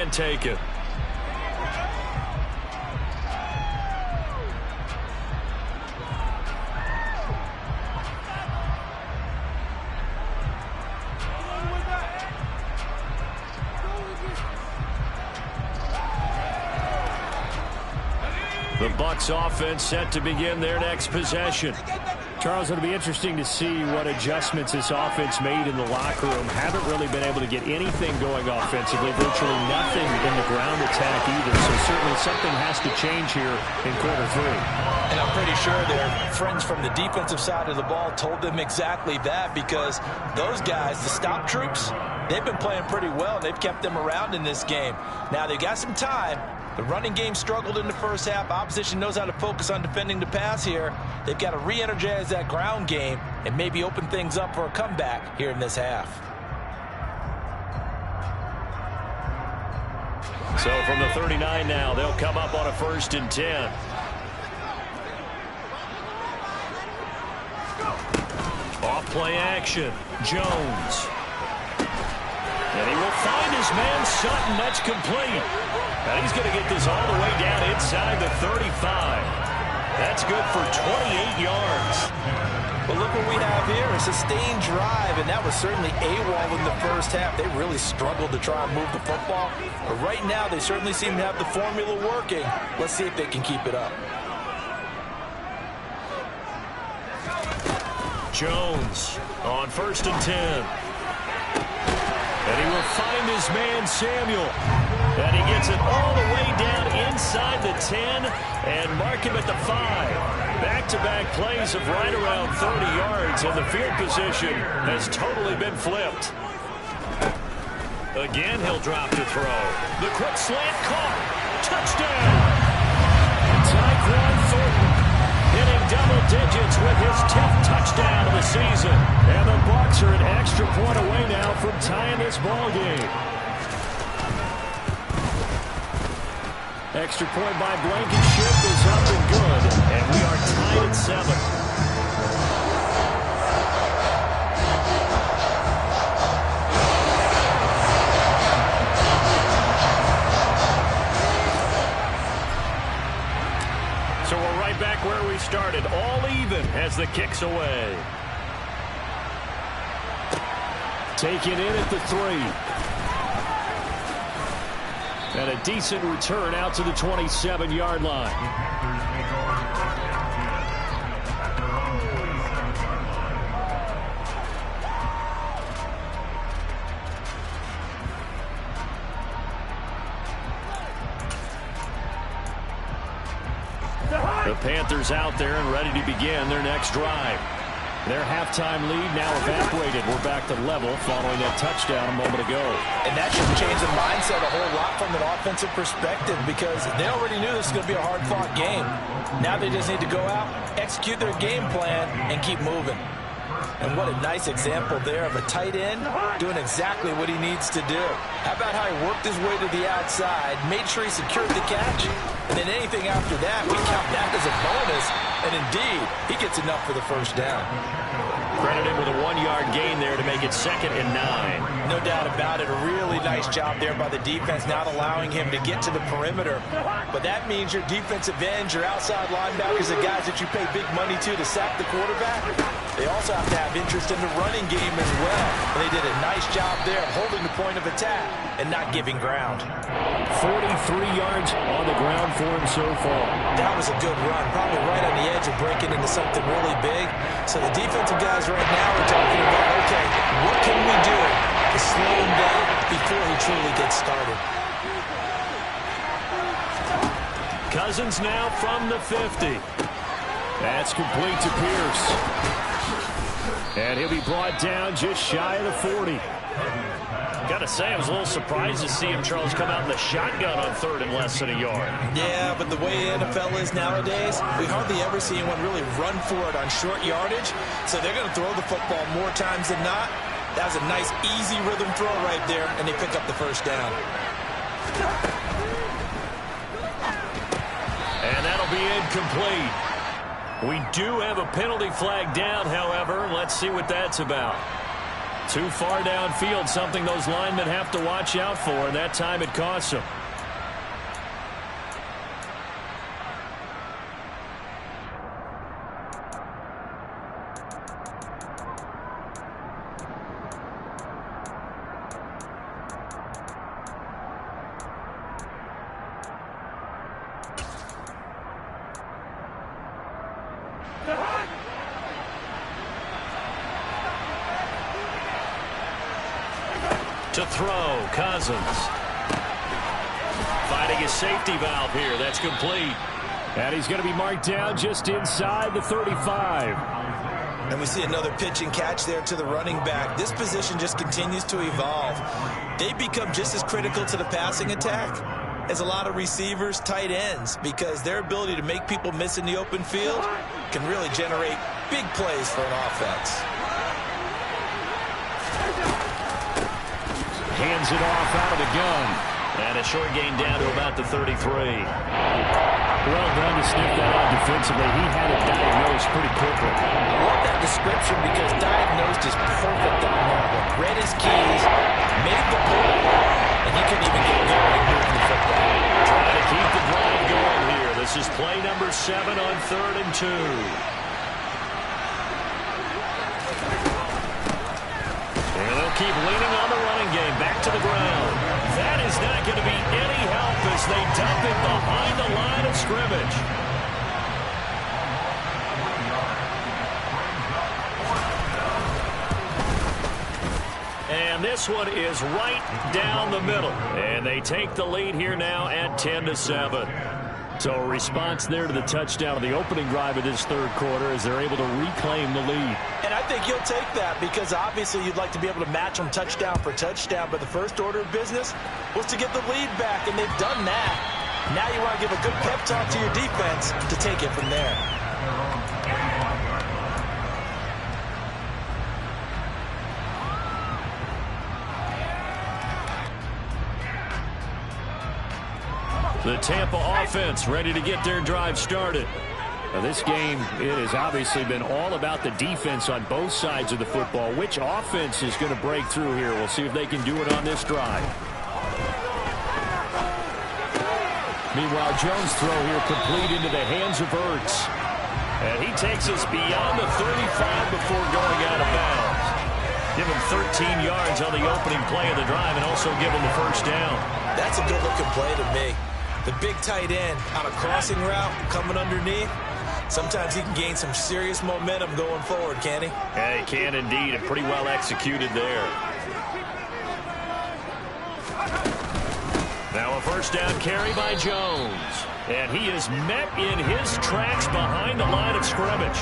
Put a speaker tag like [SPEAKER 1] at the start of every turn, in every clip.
[SPEAKER 1] and taken. The Bucs offense set to begin their next possession.
[SPEAKER 2] Charles, it'll be interesting to see what adjustments this offense made in the locker room. Haven't really been able to get anything going offensively. Virtually nothing in the ground attack either. So certainly something has to change here in quarter three.
[SPEAKER 3] And I'm pretty sure their friends from the defensive side of the ball told them exactly that, because those guys, the stop troops, they've been playing pretty well. They've kept them around in this game. Now they've got some time. The running game struggled in the first half. Opposition knows how to focus on defending the pass here. They've got to re-energize that ground game and maybe open things up for a comeback here in this half.
[SPEAKER 1] So from the 39 now, they'll come up on a 1st and 10. Off play action. Jones. And he will find his man Sutton. That's complete. And he's going to get this all the way down inside the 35. That's good for 28 yards.
[SPEAKER 3] Well, look what we have here. A sustained drive, and that was certainly AWOL in the first half. They really struggled to try and move the football. But right now, they certainly seem to have the formula working. Let's see if they can keep it up.
[SPEAKER 1] Jones on 1st and 10. And he will find his man Samuel. And he gets it all the way down inside the 10 and mark him at the 5. Back-to-back plays of right around 30 yards, and the field position has totally been flipped. Again, he'll drop to throw. The quick slant caught. Touchdown! Tyquan Thornton hitting double digits with his 10th touchdown of the season. And the Bucs are an extra point away now from tying this ball game.
[SPEAKER 2] Extra point by Blankenship is up and good.
[SPEAKER 1] And we are tied at 7. So we're right back where we started. All even as the kick's away.
[SPEAKER 2] Taken in at the 3. And a decent return out to the 27-yard line.
[SPEAKER 1] The Panthers out there and ready to begin their next drive.
[SPEAKER 2] Their halftime lead now evaporated. We're back to level following that touchdown a moment ago.
[SPEAKER 3] And that should change the mindset a whole lot from an offensive perspective, because they already knew this was going to be a hard-fought game. Now they just need to go out, execute their game plan, and keep moving. And what a nice example there of a tight end doing exactly what he needs to do. How about how he worked his way to the outside, made sure he secured the catch, and then anything after that, we count that as a bonus. And indeed, he gets enough for the first down.
[SPEAKER 1] Credited with a 1-yard gain there to make it 2nd and 9.
[SPEAKER 3] No doubt about it. A really nice job there by the defense, not allowing him to get to the perimeter. But that means your defensive ends, your outside linebackers, the guys that you pay big money to sack the quarterback, they also have to have interest in the running game as well. And they did a nice job there holding the point of attack and not giving ground.
[SPEAKER 2] 43 yards on the ground for him so far.
[SPEAKER 3] That was a good run, probably right on the edge of breaking into something really big. So the defensive guys right now are talking about, okay, what can we do to slow him down before he truly gets started?
[SPEAKER 1] Cousins now from the 50.
[SPEAKER 2] That's complete to Pierce. And he'll be brought down just shy of the 40.
[SPEAKER 1] Gotta say, I was a little surprised to see him, Charles, come out in the shotgun on 3rd and less than a yard.
[SPEAKER 3] Yeah, but the way NFL is nowadays, we hardly ever see anyone really run for it on short yardage. So they're going to throw the football more times than not. That was a nice, easy rhythm throw right there, and they pick up the first down.
[SPEAKER 1] And that'll be incomplete. We do have a penalty flag down, however. Let's see what that's about.
[SPEAKER 2] Too far downfield, something those linemen have to watch out for, and that time it costs them.
[SPEAKER 1] To throw, Cousins. Finding his safety valve here. That's complete.
[SPEAKER 2] And he's going to be marked down just inside the 35.
[SPEAKER 3] And we see another pitch and catch there to the running back. This position just continues to evolve. They become just as critical to the passing attack as a lot of receivers, tight ends, because their ability to make people miss in the open field can really generate big plays for an offense.
[SPEAKER 2] Hands it off out of the gun.
[SPEAKER 1] And a short gain down to about the 33.
[SPEAKER 2] Well done to sniff that out defensively. He had it diagnosed pretty quickly.
[SPEAKER 3] I love that description because diagnosed is perfect on that one. Read his keys, made the play, and you couldn't even get going moving the football.
[SPEAKER 1] Trying to keep the drive going here. This is play number 7 on 3rd and 2.
[SPEAKER 2] Keep leaning on the running game. Back to the ground.
[SPEAKER 1] That is not going to be any help as they dump it behind the line of scrimmage. And this one is right down the middle. And they take the lead here now at 10-7.
[SPEAKER 2] So a response there to the touchdown of the opening drive of this third quarter as they're able to reclaim the lead.
[SPEAKER 3] And I think you'll take that because obviously you'd like to be able to match them touchdown for touchdown, but the first order of business was to get the lead back, and they've done that. Now you want to give a good pep talk to your defense to take it from there.
[SPEAKER 1] The Tampa offense ready to get their drive started.
[SPEAKER 2] Now this game, it has obviously been all about the defense on both sides of the football. Which offense is going to break through here? We'll see if they can do it on this drive. Meanwhile, Jones' throw here complete into the hands of Ertz.
[SPEAKER 1] And he takes us beyond the 35 before going out of bounds. Give him 13 yards on the opening play of the drive and also give him the first down.
[SPEAKER 3] That's a good-looking play to me. The big tight end on a crossing route coming underneath. Sometimes he can gain some serious momentum going forward, can't he?
[SPEAKER 1] Yeah, he can indeed, and pretty well executed there. Now a first down carry by Jones. And he is met in his tracks behind the line of scrimmage.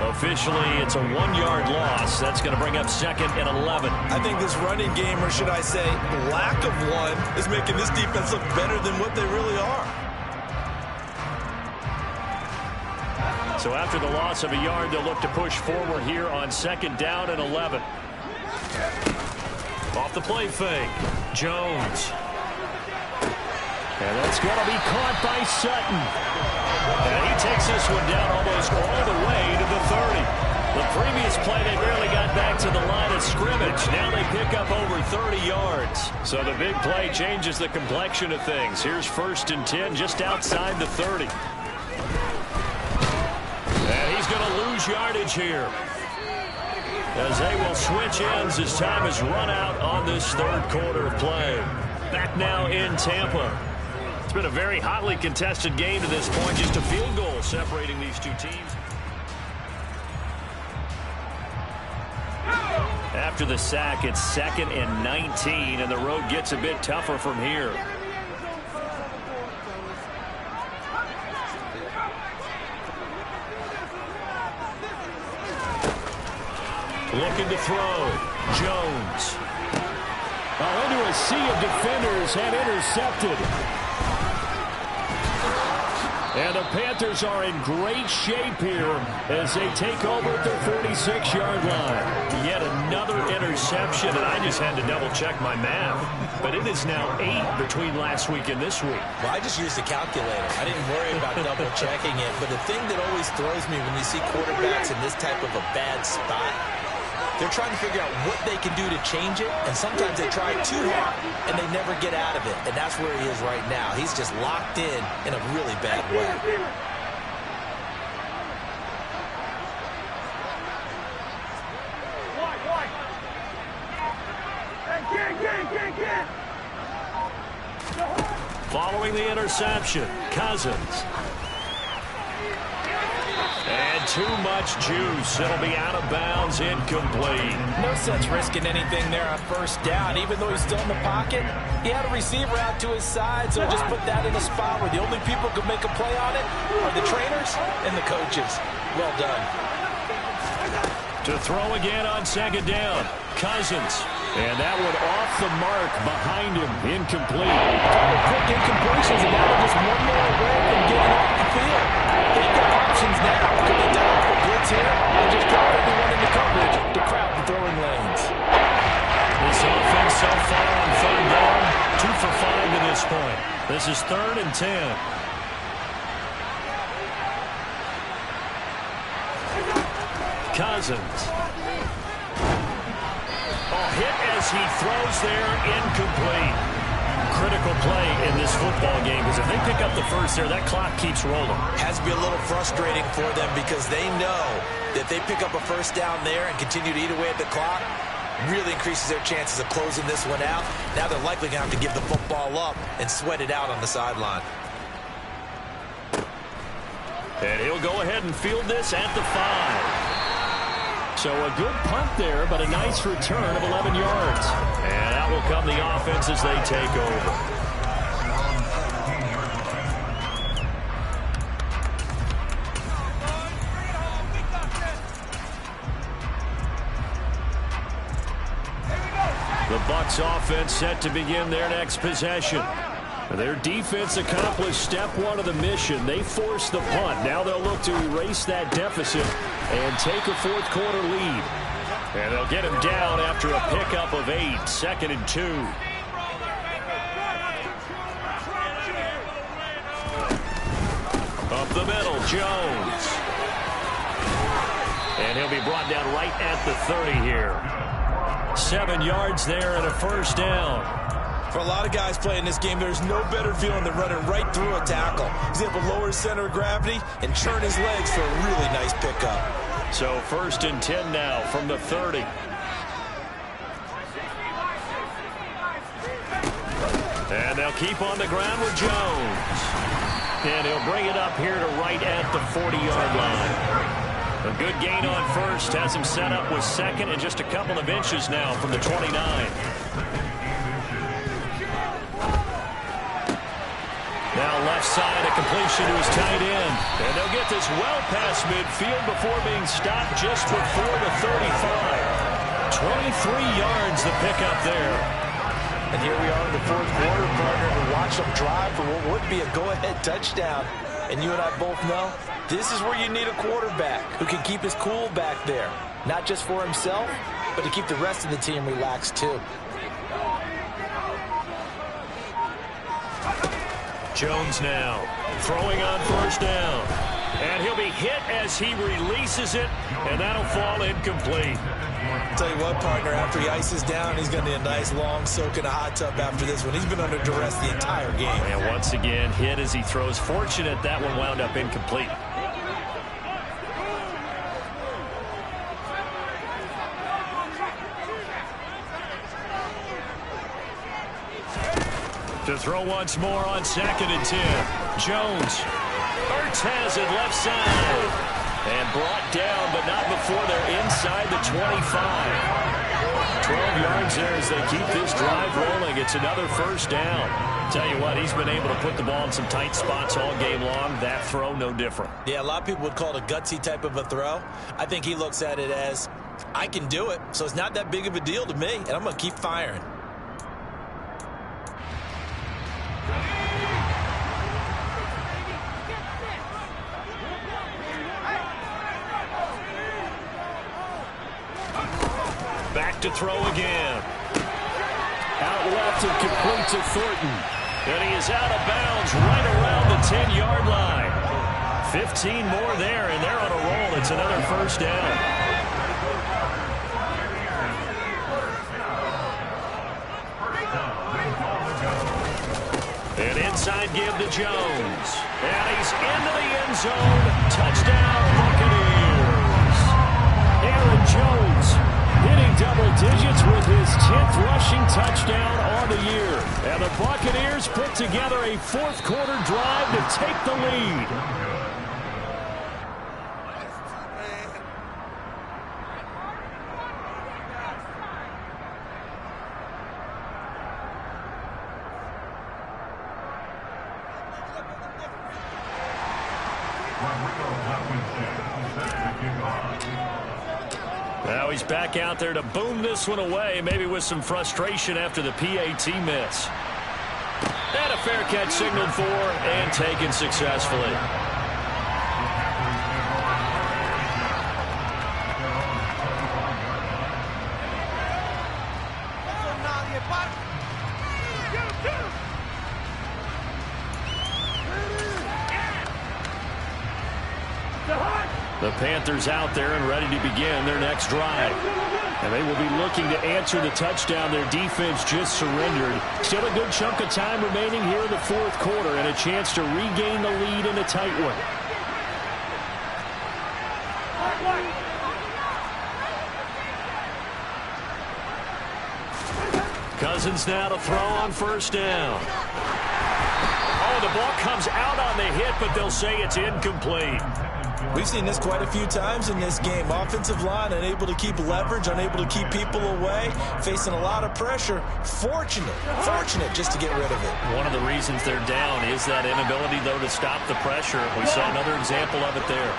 [SPEAKER 1] Officially, it's a 1-yard loss. That's going to bring up 2nd and 11.
[SPEAKER 3] I think this running game, or should I say lack of one, is making this defense look better than what they really are.
[SPEAKER 1] So after the loss of a yard, they'll look to push forward here on 2nd down and 11. Off the play fake, Jones.
[SPEAKER 2] And that's going to be caught by Sutton.
[SPEAKER 1] And he takes this one down almost all the way to the 30. The previous play, they barely got back to the line of scrimmage. Now they pick up over 30 yards. So the big play changes the complexion of things. Here's 1st and 10 just outside the 30. And he's going to lose yardage here, as they will switch ends as time has run out on this third quarter of play. Back now in Tampa. It's been a very hotly contested game to this point. Just a field goal separating these two teams. After the sack, it's 2nd and 19, and the road gets a bit tougher from here. Looking to throw. Jones.
[SPEAKER 2] Into a sea of defenders and intercepted. And the Panthers are in great shape here as they take over at their 46-yard line.
[SPEAKER 1] Yet another interception, and I just had to double-check my math. But it is now 8 between last week and this week.
[SPEAKER 3] Well, I just used a calculator. I didn't worry about double-checking it. But the thing that always throws me when you see quarterbacks in this type of a bad spot They're trying to figure out what they can do to change it, and sometimes they try too hard, and they never get out of it. And that's where he is right now. He's just locked in a really bad way.
[SPEAKER 1] Following the interception, Cousins. And too much juice. It'll be out of bounds, incomplete.
[SPEAKER 3] No sense risking anything there on first down. Even though he's still in the pocket, he had a receiver out to his side, so just put that in a spot where the only people who can make a play on it are the trainers and the coaches. Well done.
[SPEAKER 1] To throw again on second down, Cousins. And that one off the mark behind him, incomplete.
[SPEAKER 3] Quick incompletions, and now they're just one more away from getting off the field. They've got options now. Could they dial up a blitz here or just drop everyone into coverage to crowd the throwing lanes?
[SPEAKER 1] This offense so far on third down, 2 for 5 to this point. This is 3rd and 10. Cousins. Hit as he throws there, incomplete. Critical play in this football game, because if they pick up the first there, that clock keeps rolling.
[SPEAKER 3] Has to be a little frustrating for them because they know that if they pick up a first down there and continue to eat away at the clock, really increases their chances of closing this one out. Now they're likely going to have to give the football up and sweat it out on the sideline.
[SPEAKER 1] And he'll go ahead and field this at the 5. So a good punt there, but a nice return of 11 yards. And out will come the offense as they take over. The Bucs offense set to begin their next possession. Their defense accomplished step 1 of the mission. They forced the punt. Now they'll look to erase that deficit and take a fourth quarter lead. And they'll get him down after a pickup of 8, 2nd and 2. Up the middle, Jones. And he'll be brought down right at the 30 here. 7 yards there and a first down.
[SPEAKER 3] For a lot of guys playing this game, there's no better feeling than running right through a tackle. He's able to lower his center of gravity and churn his legs for a really nice pickup.
[SPEAKER 1] So 1st and 10 now from the 30. And they'll keep on the ground with Jones. And he'll bring it up here to right at the 40-yard line. A good gain on first has him set up with 2nd and just a couple of inches now from the 29. Now left side, a completion to his tight end. And they'll get this well past midfield before being stopped just before the 35. 23 yards the pickup there.
[SPEAKER 3] And here we are in the fourth quarter, partner, and watch them drive for what would be a go-ahead touchdown. And you and I both know this is where you need a quarterback who can keep his cool back there. Not just for himself, but to keep the rest of the team relaxed too.
[SPEAKER 1] Jones now throwing on first down. And he'll be hit as he releases it, and that'll fall incomplete.
[SPEAKER 3] Tell you what, partner, after he ices down, he's going to need a nice long soak in a hot tub after this one. He's been under duress the entire game.
[SPEAKER 1] And once again, hit as he throws. Fortunate that one wound up incomplete. To throw once more on 2nd and 10. Jones. Ertz has it left side. And brought down, but not before they're inside the 25. 12 yards there as they keep this drive rolling. It's another first down. Tell you what, he's been able to put the ball in some tight spots all game long. That throw, no different.
[SPEAKER 3] Yeah, a lot of people would call it a gutsy type of a throw. I think he looks at it as, I can do it, so it's not that big of a deal to me, and I'm going to keep firing.
[SPEAKER 1] Back to throw again. Out left and complete to Thornton. And he is out of bounds right around the 10-yard line. 15 more there, and they're on a roll. It's another first down. inside give to Jones. And he's into the end zone. Touchdown, Buccaneers. Aaron Jones hitting double digits with his 10th rushing touchdown on the year. And the Buccaneers put together a fourth-quarter drive to take the lead. Now he's back out there to boom this one away, maybe with some frustration after the PAT miss. And a fair catch signaled for and taken successfully. The Panthers out there and ready to begin their next drive. And they will be looking to answer the touchdown their defense just surrendered. Still a good chunk of time remaining here in the fourth quarter and a chance to regain the lead in a tight one. Cousins now to throw on first down. Oh, the ball comes out on the hit, but they'll say it's incomplete.
[SPEAKER 3] We've seen this quite a few times in this game. Offensive line unable to keep leverage, unable to keep people away, facing a lot of pressure. Fortunate just to get rid of it.
[SPEAKER 1] One of the reasons they're down is that inability, though, to stop the pressure. We saw another example of it there.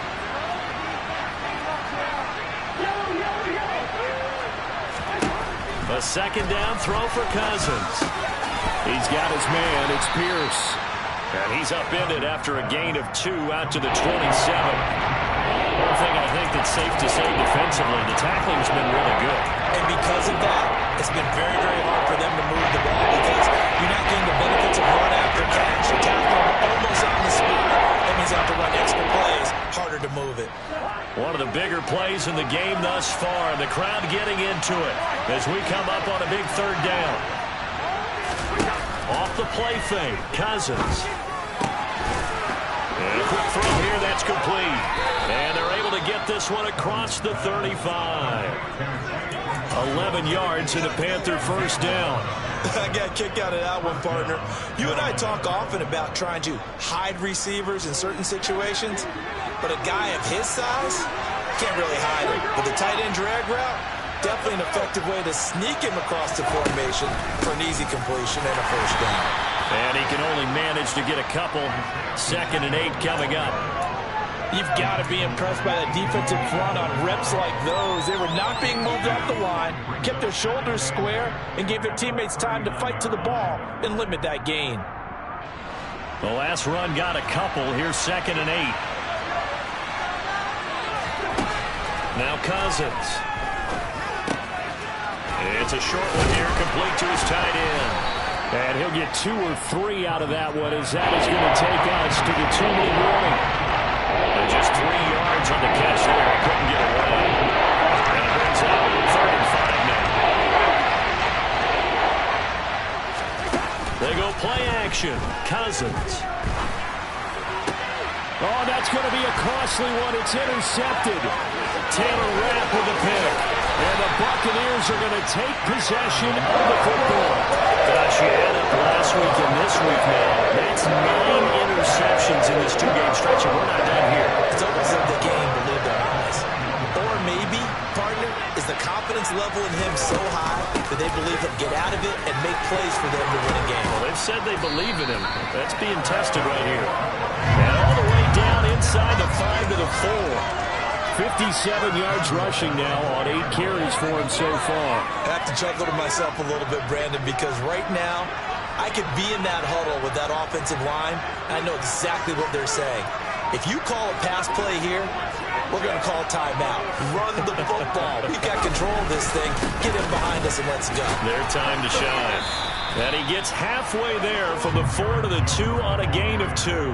[SPEAKER 1] A second down throw for Cousins. He's got his man. It's Pierce. And he's upended after a gain of 2 out to the 27. One thing I think that's safe to say defensively, the tackling's been really good.
[SPEAKER 3] And because of that, it's been very, very hard for them to move the ball because you're not getting the benefits of run after catch. You're tackling almost on the speed. That means you have to run extra plays. Harder to move it.
[SPEAKER 1] One of the bigger plays in the game thus far, and the crowd getting into it as we come up on a big third down. Off the play fake, Cousins. And a quick throw here, that's complete. And they're able to get this one across the 35. 11 yards and a Panther first down.
[SPEAKER 3] I got a kick out of that one, partner. You and I talk often about trying to hide receivers in certain situations, but a guy of his size can't really hide him. With the tight end drag route, definitely an effective way to sneak him across the formation for an easy completion and a first down.
[SPEAKER 1] And he can only manage to get a couple. 2nd and 8 coming up.
[SPEAKER 3] You've got to be impressed by that defensive front on reps like those. They were not being moved off the line, kept their shoulders square, and gave their teammates time to fight to the ball and limit that gain.
[SPEAKER 1] The last run got a couple. Here's 2nd and 8. Now Cousins. It's a short one here, complete to his tight end.
[SPEAKER 2] And he'll get 2 or 3 out of that one, as that is going to take us to the 2-minute warning.
[SPEAKER 1] And just 3 yards on the catch there. He couldn't get away. And it brings out 3rd and 5 now. They go play action. Cousins.
[SPEAKER 2] Oh, that's going to be a costly one. It's intercepted.
[SPEAKER 1] Taylor Rapp with the pick.
[SPEAKER 2] And the Buccaneers are going to take possession of the football.
[SPEAKER 1] Gosh, you add up last week and this week now. That's 9 interceptions in this 2-game stretch, and we're not done here.
[SPEAKER 3] It's almost like the game believed their eyes. Or maybe, partner, is the confidence level in him so high that they believe he'll get out of it and make plays for them to win a game.
[SPEAKER 1] Well, they've said they believe in him. That's being tested right here. And all the way down inside the 5 to the 4.
[SPEAKER 2] 57 yards rushing now on 8 carries for him so far.
[SPEAKER 3] I have to chuckle to myself a little bit, Brandon, because right now I could be in that huddle with that offensive line. I know exactly what they're saying. If you call a pass play here, we're going to call timeout. Run the football. We've got control of this thing. Get him behind us and let's go.
[SPEAKER 1] Their time to shine. And he gets halfway there from the 4 to the 2 on a gain of 2.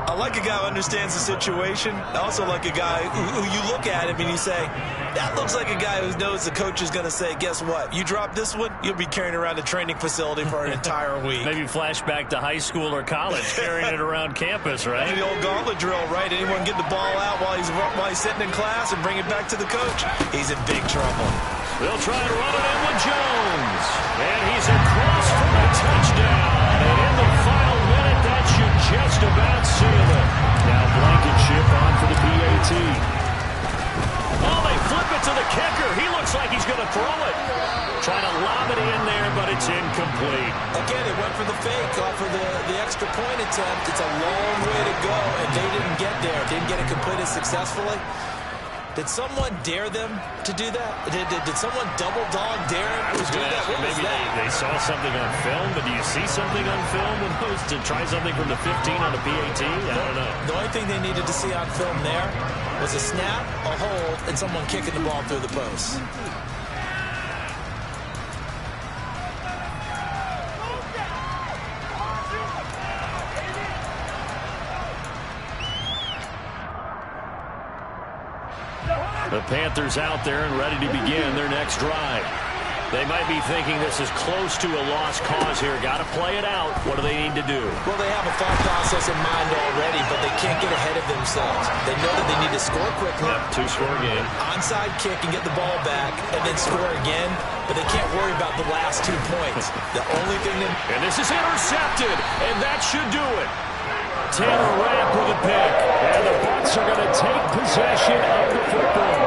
[SPEAKER 3] I like a guy who understands the situation. I also like a guy who you look at him and you say, that looks like a guy who knows the coach is going to say, guess what? You drop this one, you'll be carrying around a training facility for an entire week.
[SPEAKER 2] Maybe flashback to high school or college, carrying it around campus, right?
[SPEAKER 3] The old gauntlet drill, right? Anyone get the ball out while he's sitting in class and bring it back to the coach? He's in big trouble.
[SPEAKER 1] They'll try and run it in with Jones. And he's across for a touchdown. And in the final minute, that should just about seal it.
[SPEAKER 2] Now Blankenship on for the PAT.
[SPEAKER 1] Oh, they flip it to the kicker. He looks like he's going to throw it. Trying to lob it in there, but it's incomplete.
[SPEAKER 3] Again, it went for the fake off of the extra point attempt. It's a long way to go, and they didn't get there. Didn't get it completed successfully. Did someone dare them to do that? Did someone double dog dare them to do that? What
[SPEAKER 1] maybe
[SPEAKER 3] was that?
[SPEAKER 1] they saw something on film, but do you see something on film to try something from the 15 on the PAT? I don't know.
[SPEAKER 3] The only thing they needed to see on film there was a snap, a hold, and someone kicking the ball through the post.
[SPEAKER 1] The Panthers out there and ready to begin their next drive. They might be thinking this is close to a lost cause here. Got to play it out. What do they need to do?
[SPEAKER 3] Well, they have a thought process in mind already, but they can't get ahead of themselves. They know that they need to score quickly.
[SPEAKER 1] Yep, two-score game.
[SPEAKER 3] Onside kick and get the ball back and then score again, but they can't worry about the last 2 points. The only thing that...
[SPEAKER 1] And this is intercepted, and that should do it. Tanner Rapp with a pick, and the Bucs are going to take possession of the football.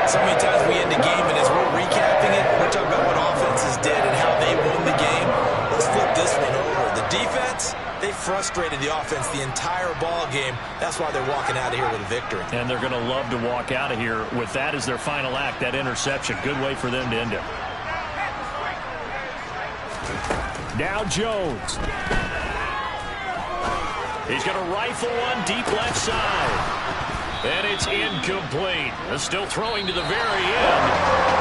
[SPEAKER 3] So many times we end the game, and as we're recapping it, we're talking about what offenses did and how they won the game. Let's flip this one over. The defense, they frustrated the offense the entire ball game. That's why they're walking out of here with a victory.
[SPEAKER 2] And they're going to love to walk out of here with that as their final act, that interception. Good way for them to end it. Now Jones.
[SPEAKER 1] He's going to rifle one deep left side. And it's incomplete. They're still throwing to the very end.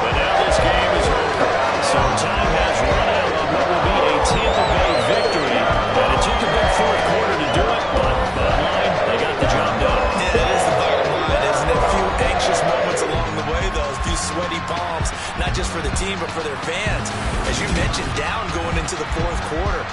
[SPEAKER 1] But now this game is over. So time has run out on what will be a Tampa Bay victory. And it took a big fourth quarter to do it. But bottom line, they got the job done.
[SPEAKER 3] Yeah, that is the bottom line, isn't it? A few anxious moments along the way, though. A few sweaty palms, not just for the team, but for their fans. As you mentioned, down going into the fourth quarter.